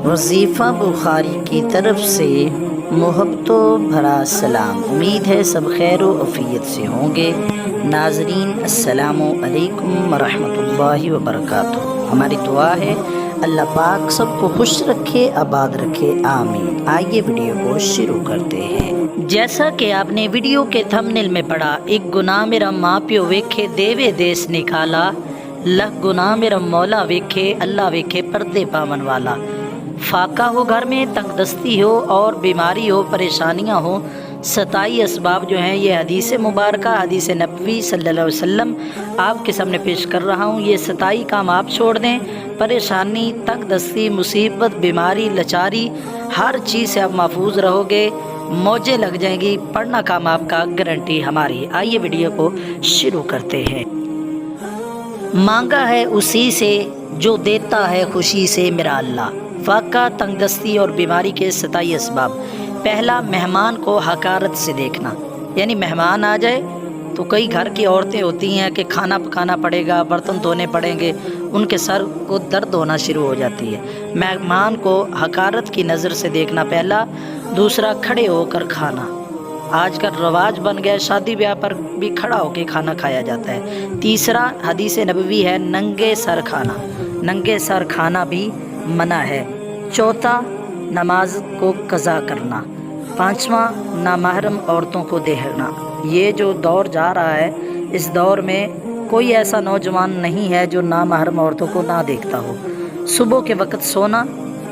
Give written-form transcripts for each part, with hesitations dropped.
وظیفہ بخاری کی طرف سے محبتوں بھرا سلام۔ امید ہے سب خیر و عافیت سے ہوں گے۔ ناظرین السلام علیکم ورحمۃ اللہ وبرکاتہ۔ ہماری دعا ہے اللہ پاک سب کو خوش رکھے، آباد رکھے، آمین۔ آئیے ویڈیو کو شروع کرتے ہیں۔ جیسا کہ آپ نے ویڈیو کے تھمبنیل میں پڑھا، ایک گناہ میرا ماں پیو ویکھے دیوے دیس نکالا، لکھ گناہ میرا مولا ویکھے اللہ ویکھے پردے پاون والا۔ فاقہ ہو گھر میں، تنگ دستی ہو اور بیماری ہو، پریشانیاں ہو، 27 اسباب جو ہیں یہ حدیث مبارکہ حدیث نبوی صلی اللہ علیہ وسلم آپ کے سامنے پیش کر رہا ہوں۔ یہ 27 کام آپ چھوڑ دیں، پریشانی، تنگ دستی، مصیبت، بیماری، لاچاری، ہر چیز سے آپ محفوظ رہو گے، موجیں لگ جائیں گی، پڑھنا کام آپ کا گارنٹی ہماری۔ آئیے ویڈیو کو شروع کرتے ہیں۔ مانگا ہے اسی سے جو دیتا ہے خوشی سے میرا اللہ۔ فاقہ، تنگ دستی اور بیماری کے 27 اسباب۔ پہلا، مہمان کو حقارت سے دیکھنا، یعنی مہمان آ جائے تو کئی گھر کی عورتیں ہوتی ہیں کہ کھانا پکانا پڑے گا، برتن دھونے پڑیں گے، ان کے سر کو درد ہونا شروع ہو جاتی ہے۔ مہمان کو حقارت کی نظر سے دیکھنا پہلا۔ دوسرا، کھڑے ہو کر کھانا۔ آج کل رواج بن گیا، شادی بیاہ پر بھی کھڑا ہو کے کھانا کھایا جاتا ہے۔ تیسرا، حدیث نبوی ہے، ننگے سر کھانا، ننگے سر کھانا بھی منع ہے۔ چوتھا، نماز کو قضا کرنا۔ پانچواں، نامحرم عورتوں کو دیکھنا۔ یہ جو دور جا رہا ہے، اس دور میں کوئی ایسا نوجوان نہیں ہے جو نامحرم عورتوں کو نہ دیکھتا ہو۔ صبح کے وقت سونا،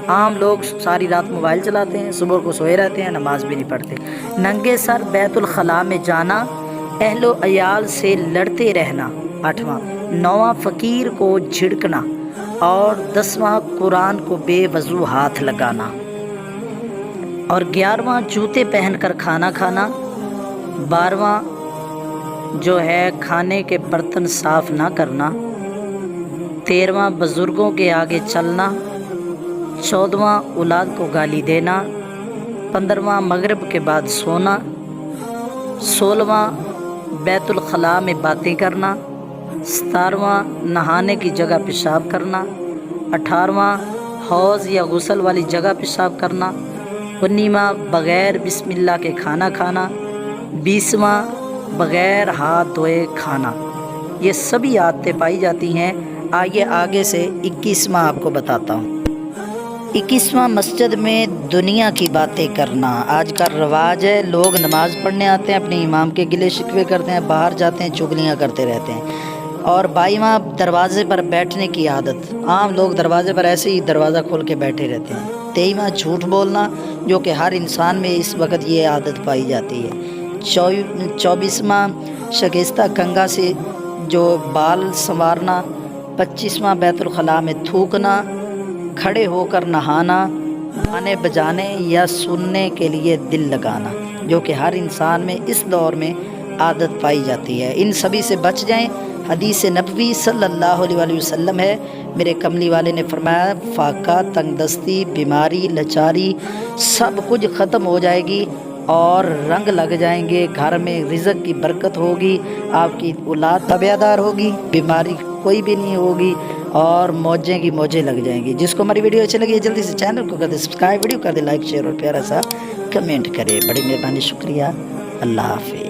عام لوگ ساری رات موبائل چلاتے ہیں، صبح کو سوئے رہتے ہیں، نماز بھی نہیں پڑھتے۔ ننگے سر بیت الخلاء میں جانا، اہل و عیال سے لڑتے رہنا۔ آٹھواں، نواں، فقیر کو جھڑکنا، اور 10واں، قرآن کو بے وضو ہاتھ لگانا، اور 11واں، جوتے پہن کر کھانا کھانا۔ 12واں جو ہے کھانے کے برتن صاف نہ کرنا۔ 13واں، بزرگوں کے آگے چلنا۔ 14واں، اولاد کو گالی دینا۔ 15واں، مغرب کے بعد سونا۔ 16واں، بیت الخلاء میں باتیں کرنا۔ 17واں، نہانے کی جگہ پیشاب کرنا۔ 18واں، حوض یا غسل والی جگہ پیشاب کرنا۔ 19واں، بغیر بسم اللہ کے کھانا کھانا۔ 20واں، بغیر ہاتھ دھوئے کھانا۔ یہ سبھی عادتیں پائی جاتی ہیں۔ آئیے آگے سے 21واں آپ کو بتاتا ہوں۔ 21واں، مسجد میں دنیا کی باتیں کرنا۔ آج کا رواج ہے، لوگ نماز پڑھنے آتے ہیں، اپنے امام کے گلے شکوے کرتے ہیں، باہر جاتے ہیں، چغلیاں کرتے رہتے ہیں۔ اور 22واں، دروازے پر بیٹھنے کی عادت۔ عام لوگ دروازے پر ایسے ہی دروازہ کھول کے بیٹھے رہتے ہیں۔ 23واں، جھوٹ بولنا، جو کہ ہر انسان میں اس وقت یہ عادت پائی جاتی ہے۔ 24واں، شگستہ کنگھا سے جو بال سنوارنا۔ 25واں، بیت الخلاء میں تھوکنا۔ کھڑے ہو کر نہانا۔ گانے بجانے یا سننے کے لیے دل لگانا، جو کہ ہر انسان میں اس دور میں عادت پائی جاتی ہے۔ ان سبھی سے بچ جائیں۔ حدیث نبوی صلی اللہ علیہ وسلم ہے، میرے کملی والے نے فرمایا، فاقہ، تنگ دستی، بیماری، لاچاری سب کچھ ختم ہو جائے گی اور رنگ لگ جائیں گے، گھر میں رزق کی برکت ہوگی، آپ کی اولاد تابعدار ہوگی، بیماری کوئی بھی نہیں ہوگی، اور موجیں کی موجیں لگ جائیں گی۔ جس کو ہماری ویڈیو اچھی لگی ہے جلدی سے چینل کو کر دے سبسکرائب، ویڈیو کر دے لائک، شیئر اور پیارا سا کمنٹ کرے۔ بڑی مہربانی، شکریہ، اللہ حافظ۔